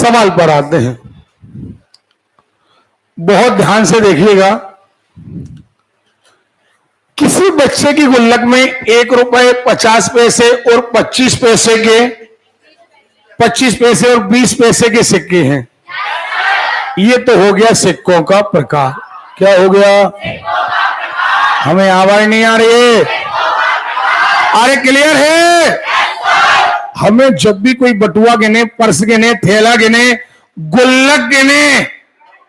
सवाल पर आते हैं, बहुत ध्यान से देखिएगा। किसी बच्चे की गुल्लक में 1 रुपए 50 पैसे और 25 पैसे के 25 पैसे और 20 पैसे के सिक्के हैं। ये तो हो गया सिक्कों का प्रकार। क्या हो गया? हमें आवाज नहीं आ रही है? अरे क्लियर है? हमें जब भी कोई बटुआ गिने, पर्स गिने, थैला गिने, गुल्लक गिने,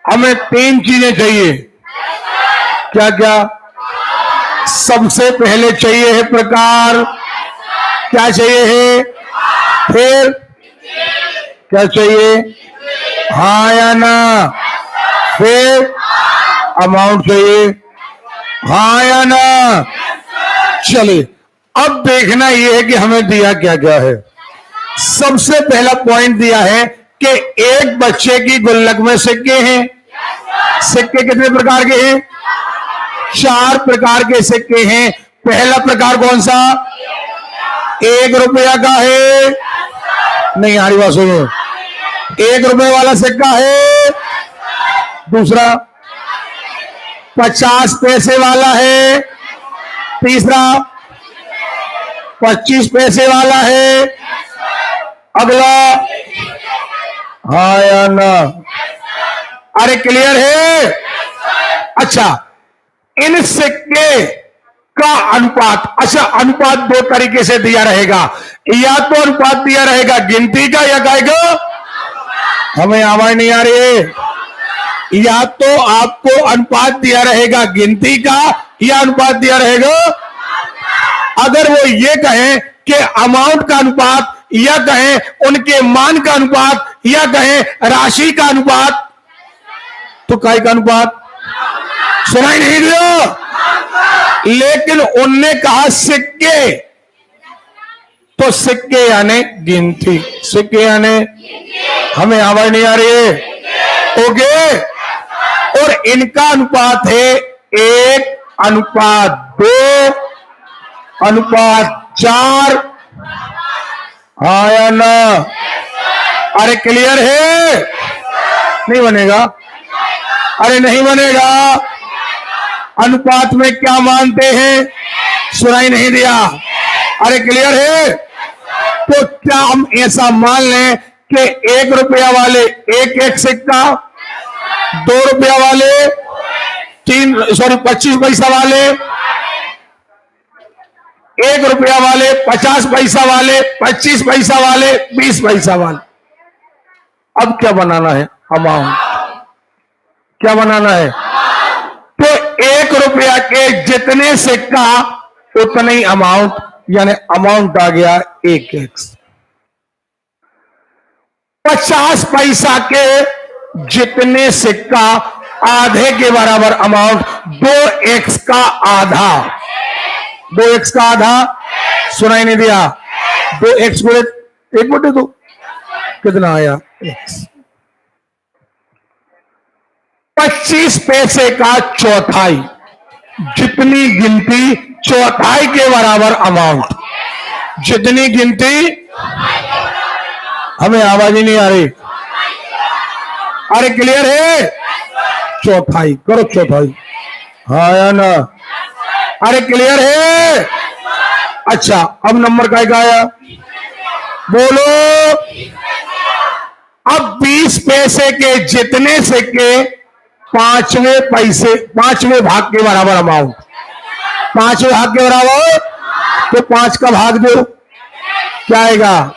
हमें 3 चीजें चाहिए। क्या क्या? सबसे पहले चाहिए है प्रकार। क्या चाहिए है? फिर क्या चाहिए? हाँ या ना? फिर अमाउंट चाहिए। हाँ या ना? चलिए अब देखना यह है कि हमें दिया क्या क्या है। सबसे पहला पॉइंट दिया है कि एक बच्चे की गुल्लक में सिक्के हैं। सिक्के कितने प्रकार के हैं? 4 प्रकार के सिक्के हैं। पहला प्रकार कौन सा? 1 रुपया का है। नहीं, हमारी बात सुनो। 1 रुपए वाला सिक्का है। दूसरा 50 पैसे वाला है। तीसरा 25 पैसे वाला है। अगला हाँ या ना? अरे क्लियर है? अच्छा, इन सिक्के का अनुपात, अच्छा अनुपात 2 तरीके से दिया रहेगा। या तो अनुपात दिया रहेगा गिनती का या काय का? हमें आवाज नहीं आ रही है? या तो आपको अनुपात दिया रहेगा गिनती का या अनुपात दिया रहेगा, अगर वो ये कहें कि अमाउंट का अनुपात, या कहें उनके मान का अनुपात, या कहें राशि का अनुपात, तो काय का अनुपात? सुनाई नहीं दिया? लेकिन उनने कहा सिक्के, तो सिक्के यानी गिनती। सिक्के यानी, हमें आवाज नहीं आ रही है? ओके। और इनका अनुपात है 1:2 4। हाँ या ना? अरे क्लियर है? नहीं बनेगा? अरे नहीं बनेगा। अनुपात में क्या मानते हैं? सुनाई नहीं दिया? अरे क्लियर है? तो क्या हम ऐसा मान लें कि 1 रुपया वाले 1 सिक्का, 2 रुपया वाले 25 पैसा वाले, 1 रुपया वाले 50 पैसा वाले, 25 पैसा वाले, 20 पैसा वाले। अब क्या बनाना है? अमाउंट। क्या बनाना है? तो 1 रुपया के जितने सिक्का उतने ही अमाउंट, यानी अमाउंट आ गया 1x। 50 पैसा के जितने सिक्का आधे के बराबर अमाउंट, 2x का आधा। 2x का आधा, सुनाई नहीं दिया? 2x बोले 1/2 कितना आया? x। 25 पैसे का चौथाई, जितनी गिनती चौथाई के बराबर अमाउंट। जितनी गिनती, हमें आवाज ही नहीं आ रही? अरे क्लियर है? चौथाई करो, चौथाई। हाँ या ना? अरे क्लियर है? अच्छा, अब नंबर का आया? बोलो। अब 20 पैसे के जितने सिक्के 5वें भाग के बराबर अमाउंट, 5वें भाग के बराबर, तो 5 का भाग दो, क्या आएगा?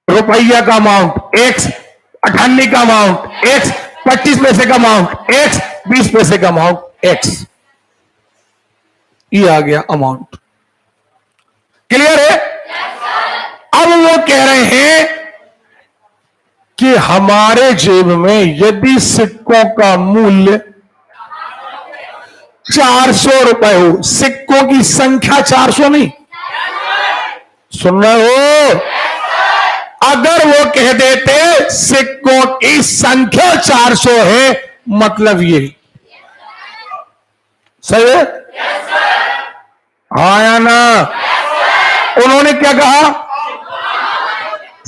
रुपया का अमाउंट x, 98 का अमाउंट x, 25 पैसे का अमाउंट x, 20 पैसे का अमाउंट x। ये आ गया अमाउंट। क्लियर है? अब वो कह रहे हैं कि हमारे जेब में यदि सिक्कों का मूल्य 400 रुपए हो, सिक्कों की संख्या 400 नहीं, सुन रहे हो? अगर वो कह देते सिक्कों की संख्या 400 है, मतलब ये सही है? हाँ या ना? उन्होंने क्या कहा?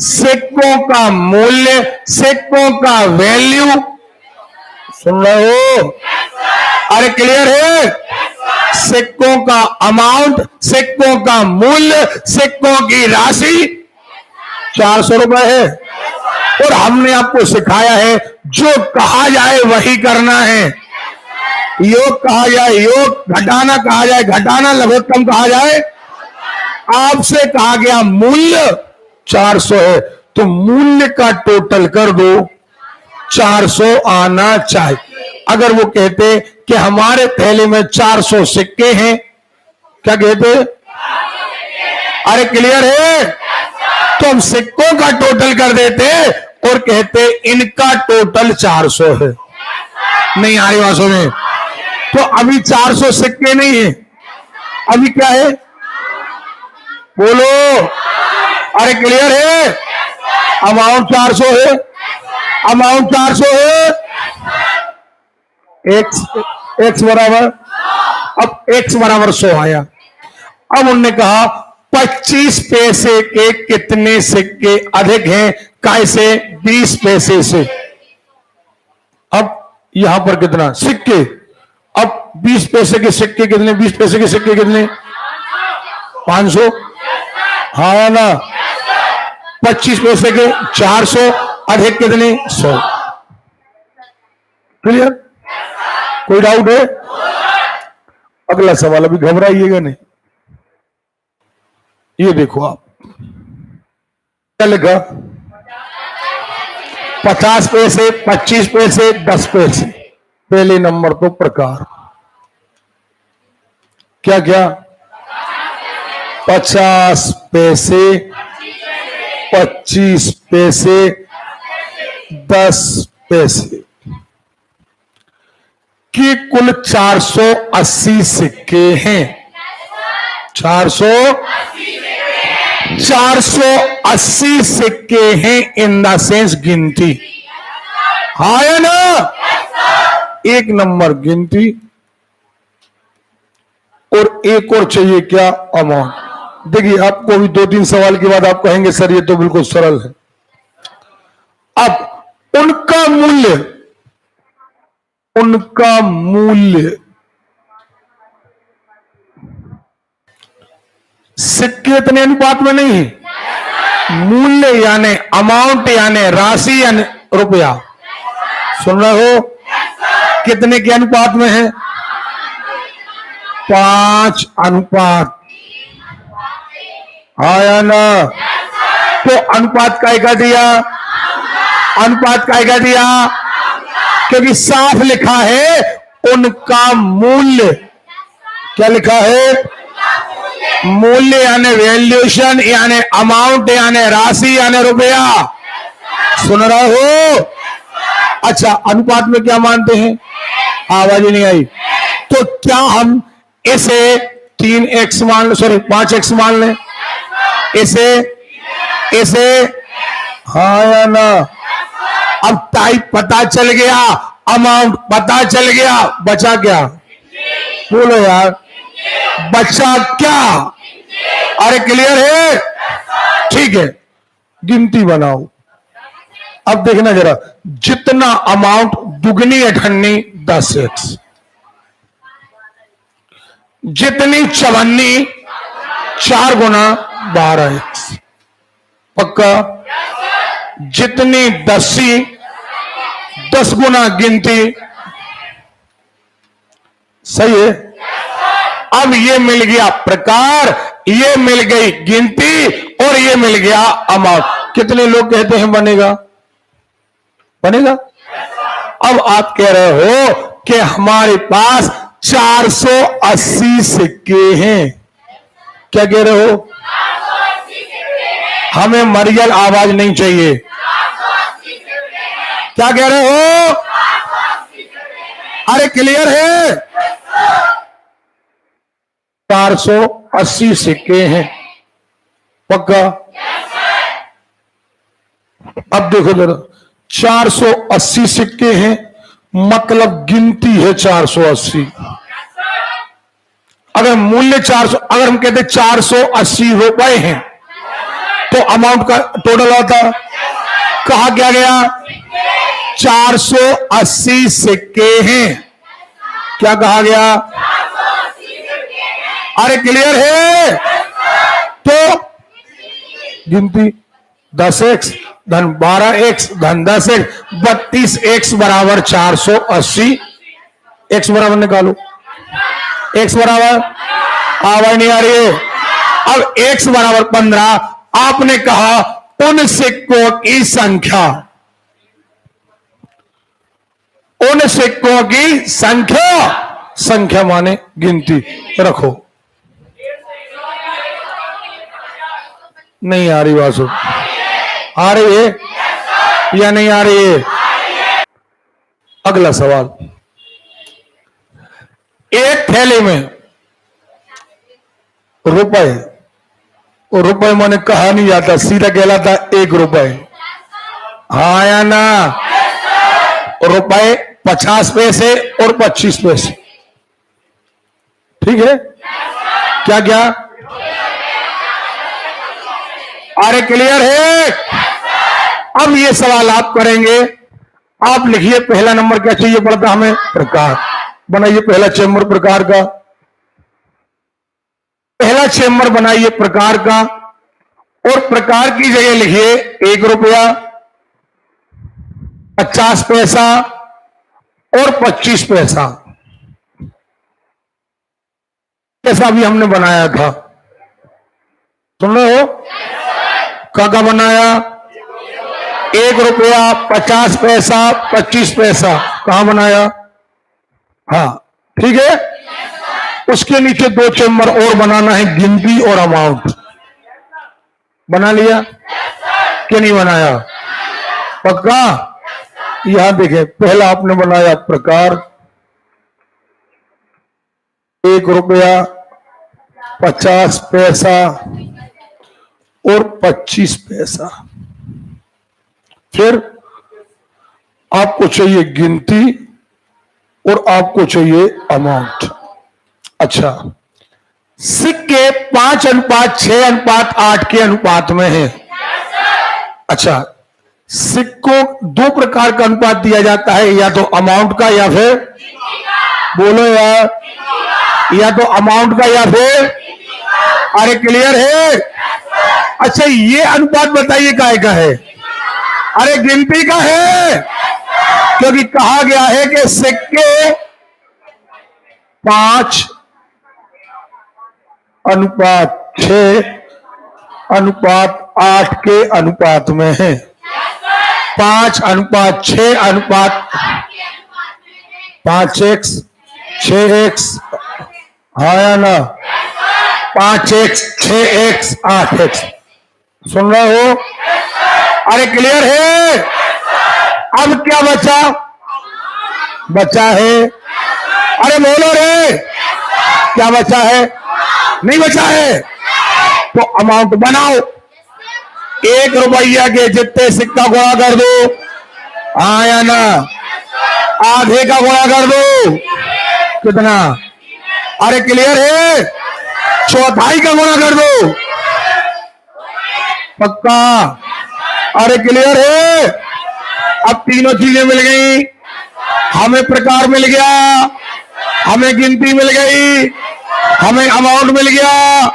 सिक्कों का मूल्य, सिक्कों का वैल्यू, सुन रहे हो? अरे क्लियर है? सिक्कों का अमाउंट, सिक्कों का मूल्य, सिक्कों की राशि 400 रुपए है। और हमने आपको सिखाया है जो कहा जाए वही करना है। योग कहा जाए योग, घटाना कहा जाए घटाना, लघुत्तम कहा जाए। आपसे कहा गया मूल्य 400 है, तो मूल्य का टोटल कर दो, 400 आना चाहिए। अगर वो कहते कि हमारे थैले में 400 सिक्के हैं, क्या कहते? अरे क्लियर है? तो हम सिक्कों का टोटल कर देते और कहते इनका टोटल 400 है। नहीं आ रही बातों में? तो अभी 400 सिक्के नहीं है, अभी क्या है? बोलो। अरे क्लियर है? अमाउंट 400 है, अमाउंट 400 है। एक्स बराबर, अब एक्स बराबर 100 आया। अब उन्होंने कहा 25 पैसे के कितने सिक्के अधिक हैं? कैसे? 20 पैसे से। अब यहां पर कितना सिक्के? अब 20 पैसे के सिक्के कितने? 20 पैसे के सिक्के कितने? 500। हाँ ना? 25 पैसे के 400 अधिक कितने? 100। क्लियर? कोई डाउट है? अगला सवाल, अभी घबराइएगा नहीं। ये देखो आप, क्या लिखा? 50 पैसे, 25 पैसे, 10 पैसे। पहले नंबर तो प्रकार, क्या क्या? 50 पैसे, 25 पैसे, 10 पैसे के कुल 480 सिक्के हैं। 480 सिक्के हैं इन द सेंस गिनती। हाँ या ना? एक नंबर गिनती और एक और चाहिए क्या? अमाउंट। देखिए आपको भी 2-3 सवाल के बाद आप कहेंगे सर ये तो बिल्कुल सरल है। अब उनका मूल्य, उनका मूल्य सिक्के इतने अनुपात में नहीं है। मूल्य यानी अमाउंट यानी राशि यानी रुपया। सुन रहे हो? कितने के अनुपात में है? 5 अनुपात। आया ना? तो अनुपात का दिया, अनुपात का दिया, क्योंकि साफ लिखा है उनका मूल्य। क्या लिखा है? मूल्य यानी वैल्यूएशन यानी अमाउंट यानी राशि यानी रुपया। सुन रहे हो? अच्छा, अनुपात में क्या मानते हैं? आवाज ही नहीं आई। तो क्या हम इसे 3x मान लो, सॉरी 5x मान लें? इसे हाँ या ना? अब टाइप पता चल गया, अमाउंट पता चल गया, बचा क्या? बोलो यार, बचा क्या? अरे क्लियर है? ठीक है, गिनती बनाओ। अब देखना जरा, जितना अमाउंट दुगनी अठन्नी 10x, जितनी चवन्नी 4 गुना 12x। पक्का? जितनी दसी 10 गुना गिनती। सही है? अब ये मिल गया प्रकार, ये मिल गई गिनती और ये मिल गया अमाउंट। कितने लोग कहते हैं बनेगा? बनेगा? अब आप कह रहे हो कि हमारे पास 480 सिक्के हैं। क्या कह रहे हो? हमें मरियल आवाज नहीं चाहिए। क्या कह रहे हो? अरे क्लियर है? 480 सिक्के हैं। पक्का? अब देखो जरा, 480 सिक्के हैं, मतलब गिनती है 480। अगर मूल्य 400, अगर हम कहते 480 रुपए हैं तो अमाउंट का टोटल आता। कहा क्या गया? 480 सिक्के हैं। क्या कहा गया? अरे क्लियर है? तो गिनती 10x धन 12x धन 10x 32x बराबर 480। x बराबर निकालो। x बराबर आवाज नहीं आ रही है। अब x बराबर 15। आपने कहा उन सिक्कों की संख्या, उन सिक्कों की संख्या, संख्या माने गिनती रखो। नहीं आ रही बात? आ रही है या नहीं आ रही है? अगला सवाल, एक थैले में रुपए, और रुपए माने कहा नहीं जाता, सीधा कहलाता 1 रुपए। हाँ या ना? रुपए 50 पैसे और 25 पैसे। ठीक है? क्या क्या? अरे क्लियर है? अब ये सवाल आप करेंगे। आप लिखिए पहला नंबर क्या चाहिए पड़ता हमें? प्रकार। बनाइए पहला चेंबर प्रकार का, पहला चेंबर बनाइए प्रकार का, और प्रकार की जगह लिखिए 1 रुपया, 50 पैसा और 25 पैसा। ऐसा भी हमने बनाया था, सुन रहे हो? क्या बनाया? 1 रुपया, 50 पैसा, 25 पैसा। कहां बनाया? हाँ ठीक है। उसके नीचे 2 चेंबर और बनाना है, गिनती और अमाउंट। बना लिया कि नहीं बनाया? पक्का? यहां देखें, पहला आपने बनाया प्रकार, 1 रुपया, 50 पैसा और 25 पैसा। फिर आपको चाहिए गिनती और आपको चाहिए अमाउंट। अच्छा, सिक्के 5:6:8 के अनुपात में है। अच्छा, सिक्कों 2 प्रकार का अनुपात दिया जाता है, या तो अमाउंट का या फिर, बोलो यार, या तो अमाउंट का या फिर, अरे क्लियर है? अच्छा, ये अनुपात बताइए काहे का है? अरे गिनती का है, क्योंकि कहा गया है कि सिक्के 5:6:8 के अनुपात में है। 5:6:8, 5x 6x, हाँ या ना? 5x 6x 8x। सुन रहे हो? अरे क्लियर है? अब क्या बचा? बचा है, अरे बोलो रे, क्या बचा है? नहीं बचा है तो अमाउंट बनाओ। 1 रुपया के जितने सिक्का गुणा कर दो, हाँ या ना? आधे का गुणा कर दो, कितना? अरे क्लियर है? 1/4 का गुणा कर दो, पक्का? अरे क्लियर है? अब तीनों चीजें मिल गई, हमें प्रकार मिल गया, हमें गिनती मिल गई, हमें अमाउंट मिल गया,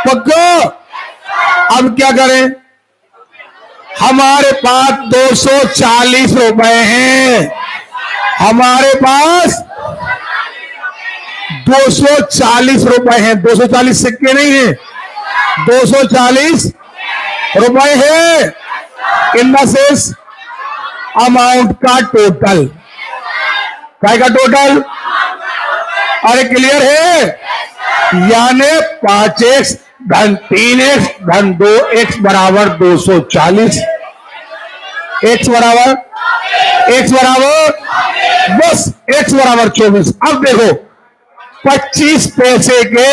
पक्का? अब क्या करें? हमारे पास 240 रुपए हैं, हमारे पास 240 रुपए हैं। 240 सिक्के नहीं है, 240 रुपए है। इन द सेंस अमाउंट का टोटल, काय का टोटल? अरे क्लियर है? यानी 5x धन 3x धन 2x बराबर 240। x बराबर बस x बराबर 24। अब देखो 25 पैसे के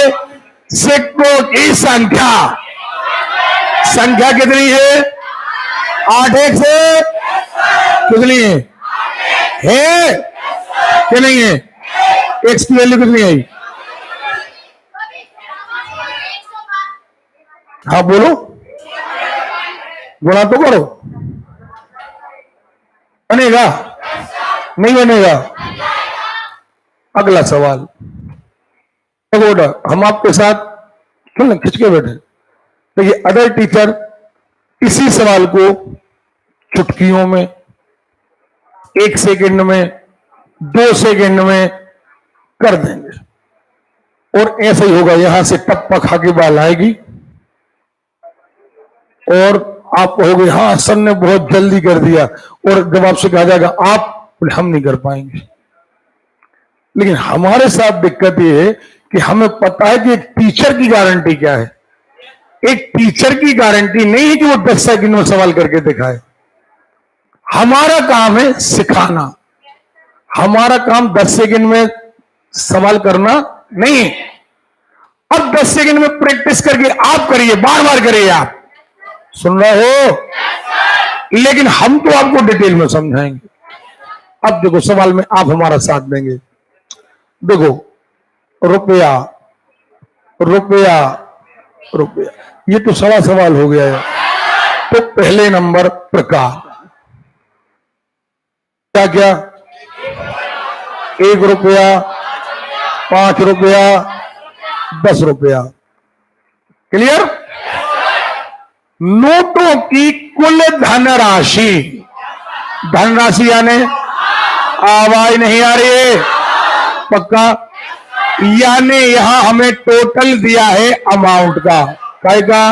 सिक्कों की संख्या कितनी है? 8x है, कितनी है कि नहीं है? x की वैल्यू कितनी आई? हाँ बोलो। गुणा तो करो, बनेगा नहीं बनेगा? अगला सवाल, हम आपके साथ सुन खिंच के बैठे। देखिए अदर टीचर इसी सवाल को चुटकियों में, 1 सेकंड में, 2 सेकंड में कर देंगे और ऐसा ही होगा। यहां से टप्पा खा के बाल आएगी और आप कहोगे हाँ सर ने बहुत जल्दी कर दिया, और जब आपसे कहा जाएगा आप, हम नहीं कर पाएंगे। लेकिन हमारे साथ दिक्कत यह है कि हमें पता है कि एक टीचर की गारंटी क्या है। एक टीचर की गारंटी नहीं है कि वो 10 सेकंड में सवाल करके दिखाए। हमारा काम है सिखाना, हमारा काम 10 सेकंड में सवाल करना नहीं। अब 10 सेकंड में प्रैक्टिस करके आप करिए, बार बार करिए। आप सुन रहे हो? लेकिन हम तो आपको डिटेल में समझाएंगे। अब देखो सवाल में आप हमारा साथ देंगे। देखो रुपया रुपया रुपया, ये तो सवा सवाल हो गया है। तो पहले नंबर प्रकार, क्या क्या? 1 रुपया, 5 रुपया, 10 रुपया। क्लियर? नोटों की कुल धनराशि, धनराशि यानी आवाज नहीं आ रही है? पक्का? यानी यहां हमें टोटल दिया है अमाउंट का, काय का?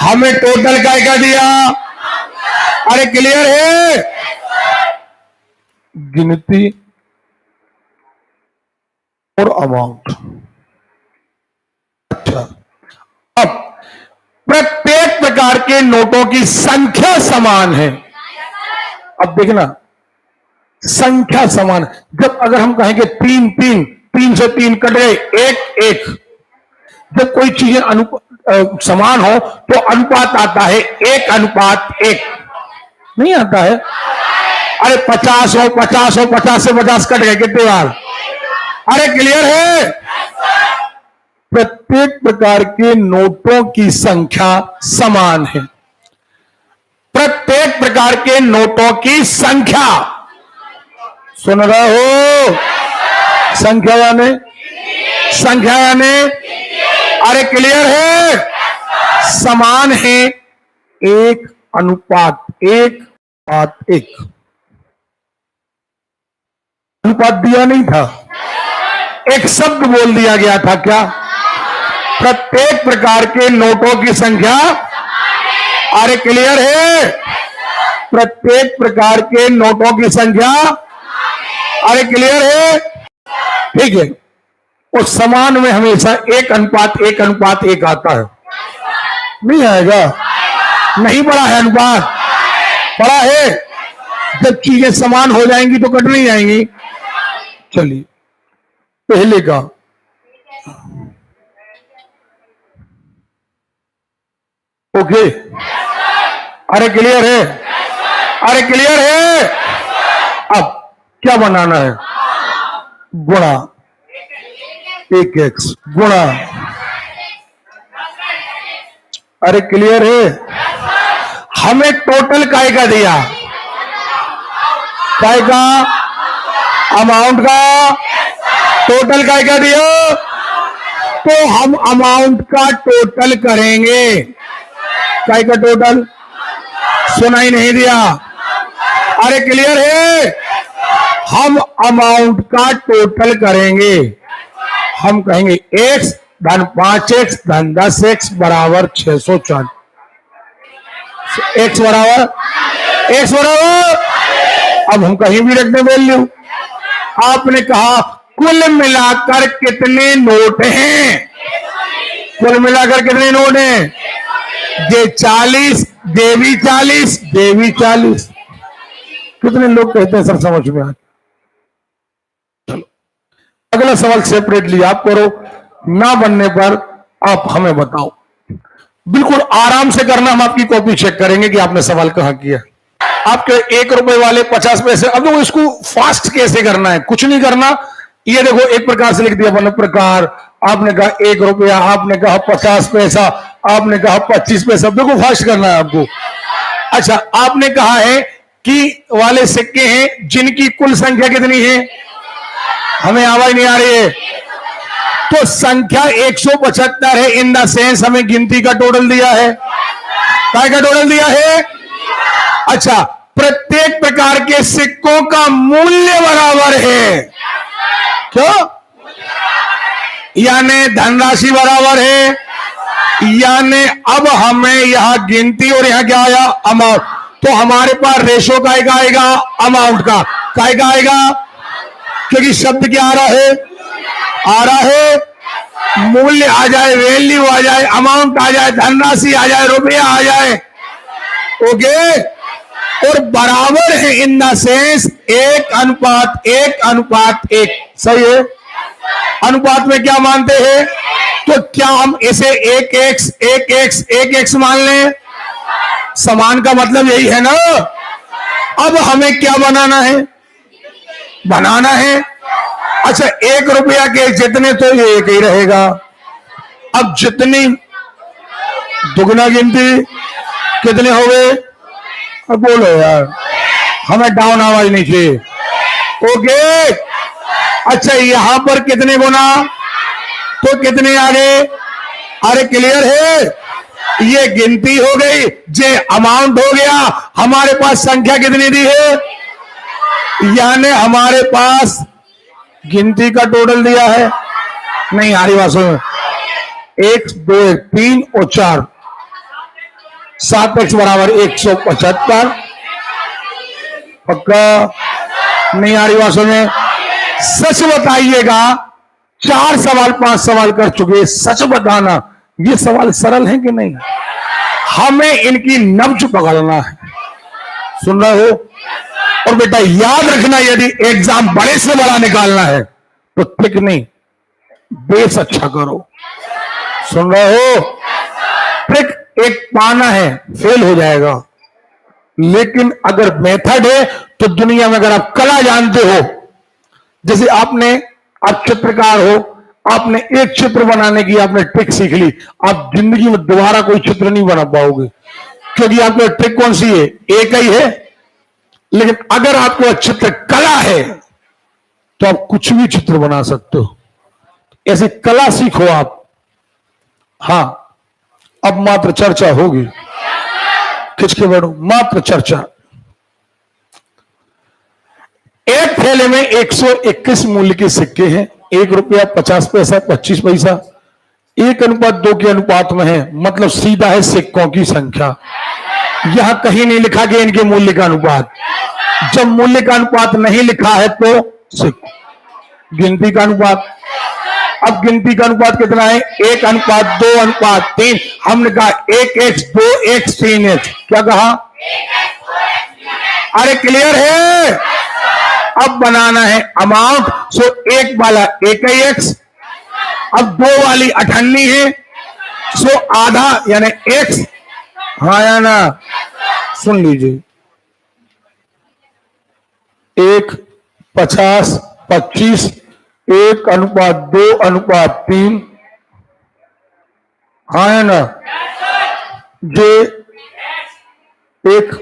हमें टोटल काय का दिया? अरे क्लियर है? गिनती और अमाउंट। अच्छा, अब प्रत्येक प्रकार के नोटों की संख्या समान है। अब देखना संख्या समान, जब अगर हम कहेंगे 3 3, 3 से 3 कट गए, 1 1। जब कोई चीजें समान हो तो अनुपात आता है 1:1, नहीं आता है? अरे 50 हो 50 हो, 50 से 50 कट गए, कितने बार? अरे क्लियर है? प्रत्येक प्रकार के नोटों की संख्या समान है। प्रत्येक प्रकार के नोटों की संख्या, सुन रहे हो? संख्या यानी, संख्या यानी, अरे क्लियर है? समान है, 1:1, अनुपात दिया नहीं था, एक शब्द बोल दिया गया था, क्या? प्रत्येक प्रकार के नोटों की संख्या, अरे क्लियर है? प्रत्येक प्रकार के नोटों की संख्या, अरे क्लियर है? ठीक है। और समान में हमेशा 1:1 आता है, नहीं आएगा? नहीं पढ़ा है अनुपात? पढ़ा है? जब चीजें समान हो जाएंगी तो कट नहीं जाएंगी। चलिए पहले का, ओके? अरे क्लियर है? अरे क्लियर है? अब क्या बनाना है? गुणा 1x गुणा, अरे क्लियर है? हमें टोटल काय का दिया? काय का? अमाउंट का। टोटल काय का दिया? तो हम अमाउंट का टोटल करेंगे। काय का टोटल? सुनाई नहीं दिया? अरे क्लियर है? हम अमाउंट का टोटल करेंगे। हम कहेंगे x धन 5x धन 10x बराबर 640। x बराबर, x बराबर, अब हम कहीं भी रखते वैल्यू। आपने कहा कुल मिलाकर कितने नोट हैं? कुल मिलाकर कितने नोट हैं? ये 40, ये भी 40, ये भी 40। कितने लोग कहते हैं सर समझ में आ? चलो अगला सवाल सेपरेटली आप करो, ना बनने पर आप हमें बताओ। बिल्कुल आराम से करना, हम आपकी कॉपी चेक करेंगे कि आपने सवाल कहां किया। आपके 1 रुपए वाले 50 पैसे, अब देखो इसको फास्ट कैसे करना है, कुछ नहीं करना। ये देखो एक प्रकार से लिख दिया अपन प्रकार, आपने कहा 1 रुपया, आपने कहा 50 पैसा, आपने कहा 25 पैसा। देखो फास्ट करना है आपको। अच्छा, आपने कहा है कि वाले सिक्के हैं जिनकी कुल संख्या कितनी है? हमें आवाज नहीं आ रही है। तो संख्या 175 है। इन द सेंस हमें गिनती का टोटल दिया है। काय का टोटल दिया है? अच्छा, प्रत्येक प्रकार के सिक्कों का मूल्य बराबर है। क्यों? यानी धनराशि बराबर है। यानी अब हमें यहां गिनती और यहां क्या आया? अमाउंट। तो हमारे पास रेशो काय का आएगा? अमाउंट का। काय का आएगा? क्योंकि शब्द क्या आ रहा है? आ रहा है मूल्य आ जाए, वैल्यू आ जाए, अमाउंट आ जाए, धनराशि आ जाए, रुपया आ जाए। ओके, और बराबर है इन द सेंस 1:1:1। सही है? अनुपात में क्या मानते हैं? तो क्या हम इसे 1x 1x 1x मान लें? समान का मतलब यही है ना। अब हमें क्या बनाना है? बनाना है। अच्छा, 1 रुपया के जितने तो ये एक ही रहेगा। अब जितनी दुगना गिनती कितने हो गए? अब बोलो यार, हमें डाउन आवाज नहीं चाहिए। ओके, अच्छा यहां पर कितने गुना तो कितने आ गए? अरे क्लियर है? ये गिनती हो गई, ये अमाउंट हो गया। हमारे पास संख्या कितनी दी है? यानी हमारे पास गिनती का टोटल दिया है। नहीं आ रही बात सुनो। 1 2 3 और 4, 7x बराबर 175। पक्का? नहीं आ रही बात सुने। सच बताइएगा, 4 सवाल 5 सवाल कर चुके, सच बताना ये सवाल सरल है कि नहीं? हमें इनकी नब्ज पकड़ना है। सुन रहे हो? और बेटा याद रखना, यदि एग्जाम बड़े से बड़ा निकालना है तो ट्रिक नहीं, बेस अच्छा करो। सुन रहे हो? ट्रिक एक पाना है, फेल हो जाएगा। लेकिन अगर मेथड है तो दुनिया में, अगर आप कला जानते हो, जैसे आप चित्रकार हो, आपने एक चित्र बनाने की आपने ट्रिक सीख ली, आप जिंदगी में दोबारा कोई चित्र नहीं बना पाओगे, क्योंकि आपकी ट्रिक कौन सी है? एक ही है। लेकिन अगर आपको चित्र कला है तो आप कुछ भी चित्र बना सकते हो। ऐसे कला सीखो आप। हां, अब मात्र चर्चा होगी। खिंच के बैठो, मात्र चर्चा। एक थैले में 121 मूल्य के सिक्के हैं। 1 रुपया 50 पैसा 25 पैसा 1:2 के अनुपात में है। मतलब सीधा है सिक्कों की संख्या। यहां कहीं नहीं लिखा कि इनके मूल्य का अनुपात। जब मूल्य का अनुपात नहीं लिखा है तो गिनती का अनुपात। अब गिनती का अनुपात कितना है? 1:2:3। हमने कहा 1x 2x 3x। क्या कहा? अरे क्लियर है? अब बनाना है अमाउंट। सो 1 वाला 1 ही x, अब 2 वाली 98 है, सो आधा यानी x। हाँ या ना? सुन लीजिए, 1 50 25 1:2:3। हाँ या ना? जे 1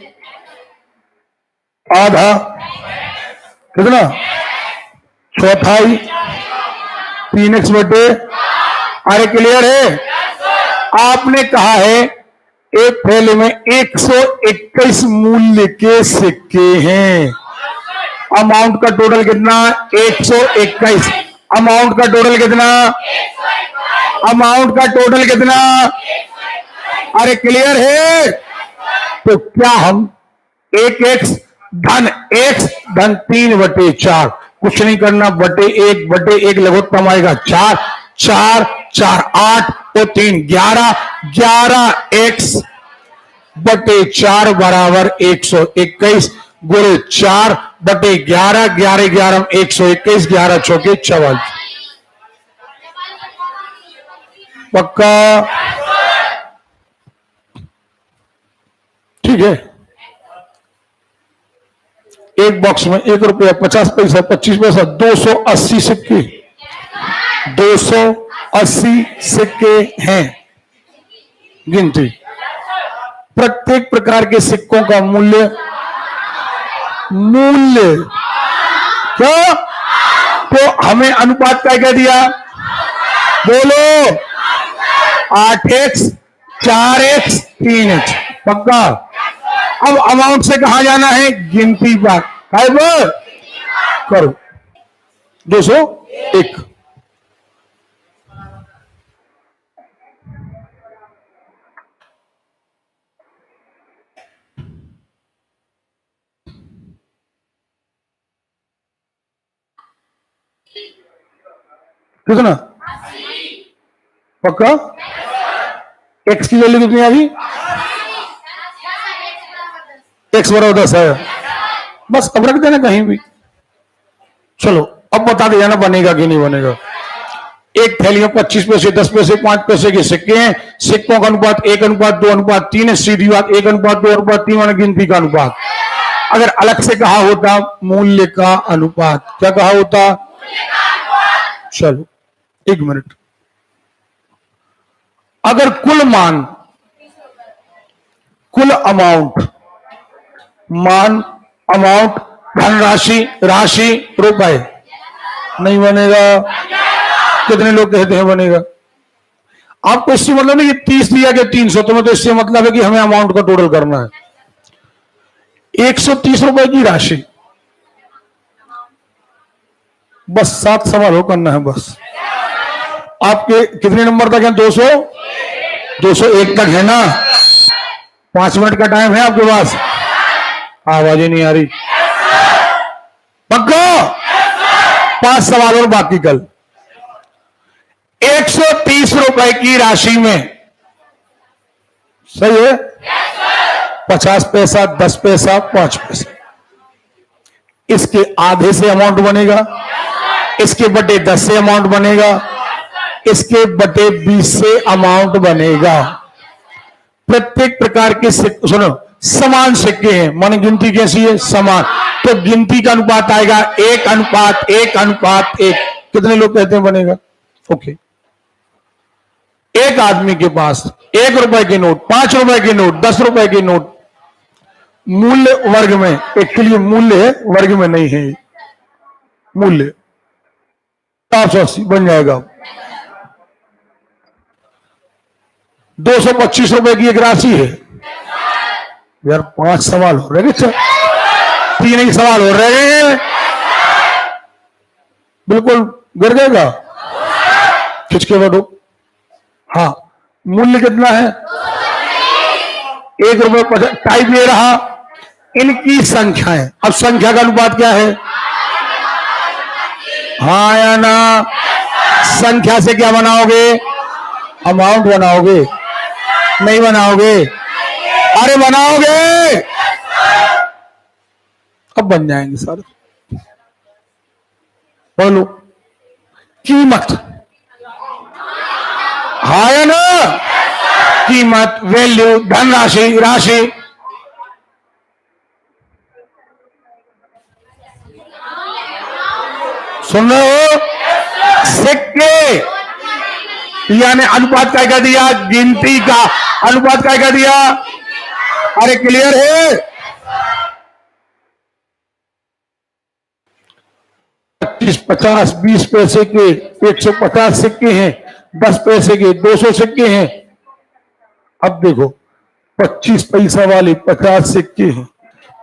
आधा कितना? चौथाई 3x बटे। अरे क्लियर है? आपने कहा है एक थैले में 121 मूल्य के सिक्के हैं। अमाउंट का टोटल कितना? 121। अमाउंट का टोटल कितना? अमाउंट का टोटल कितना? अरे क्लियर है? तो क्या हम 1x धन x धन 3/4 कुछ नहीं करना, बटे 1/1 लघुत्तम आएगा 4 4 4 8 तो 3 11 11x बटे 4 बराबर 121 गुणे 4 बटे 11 11 11 121 11 चौके 44। पक्का? ठीक है। एक बॉक्स में 1 रुपया 50 पैसा 25 पैसा 280 सिक्के, 280 सिक्के हैं। गिनती प्रत्येक प्रकार के सिक्कों का मूल्य क्या? तो हमें अनुपात क्या कह दिया? बोलो 8x 4x 3x। पक्का? अब अमाउंट से कहा जाना है? गिनती पर। करो 201। कितना? पक्का? x की वैल्यू कितनी आ गई? x बराबर 10 है। बस अब रख देना कहीं भी। चलो अब बता दे जाना बनेगा कि नहीं बनेगा। एक थैली में 25 पैसे 10 पैसे 5 पैसे के सिक्के हैं। सिक्कों का अनुपात 1:2:3 है। सीधी बात 1:2:3 वाला गिनती का अनुपात। अगर अलग से कहा होता मूल्य का अनुपात, क्या कहा होता? चलो 1 मिनट। अगर कुल मान, कुल अमाउंट, धनराशि, राशि, रुपए नहीं बनेगा। कितने लोग कहते हैं बनेगा? आपको इससे मतलब नहीं कि 30 दिया कि 300, तुम्हें तो इससे मतलब है कि हमें अमाउंट का टोटल करना है। 130 रुपए की राशि, बस 7 सवाल हो करना है बस। आपके कितने नंबर तक है? 201 तक है ना? 5 मिनट का टाइम है आपके पास। आवाज ही नहीं आ रही। पक्का? 5 सवाल और बाकी कल। 130 रुपए की राशि में, सही है, 50 पैसा 10 पैसा 5 पैसा, इसके आधे से अमाउंट बनेगा, इसके बटे 10 से अमाउंट बनेगा, इसके बटे 20 से अमाउंट बनेगा। प्रत्येक प्रकार के सिक्के, सुनो, समान सिक्के हैं, मन गिनती कैसी है? समान। तो गिनती का अनुपात आएगा 1:1:1। कितने लोग कहते हैं बनेगा? ओके। एक आदमी के पास 1 रुपए के नोट, 5 रुपए के नोट, 10 रुपए के नोट, मूल्य वर्ग में, एक्चुअली मूल्य है, वर्ग में नहीं है, मूल्य 480 बन जाएगा। 225 रुपए की एक राशि है यार। 5 सवाल हो रहे हैं, 3 ही सवाल हो रहे हैं, बिल्कुल गिर जाएगा। खिंच के बैठो। हाँ, मूल्य कितना है? 1 रुपए 50। टाइप ये रहा, इनकी संख्या है। अब संख्या का अनुपात क्या है? हाँ या ना? संख्या से क्या बनाओगे? अमाउंट बनाओगे? नहीं बनाओगे? अरे बनाओगे। अब बन जाएंगे सारे। बोलो कीमत, हाँ या ना? कीमत, वैल्यू, धनराशि, राशि। सुन रहे हो? सिक्के, यानी अनुपात क्या कह दिया? गिनती का अनुपात क्या कह दिया? अरे क्लियर है? 25, 50, 20 पैसे के 150 सिक्के हैं, 10 पैसे के 200 सिक्के हैं। अब देखो 25 पैसा वाले 50 सिक्के हैं,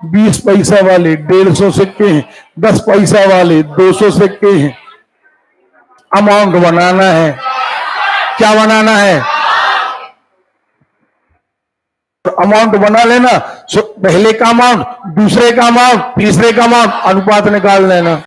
20 पैसा वाले 150 सिक्के हैं, 10 पैसा वाले 200 सिक्के हैं। अमाउंट बनाना है। क्या बनाना है? अमाउंट बना लेना। पहले का अमाउंट, दूसरे का अमाउंट, तीसरे का अमाउंट, अनुपात निकाल लेना।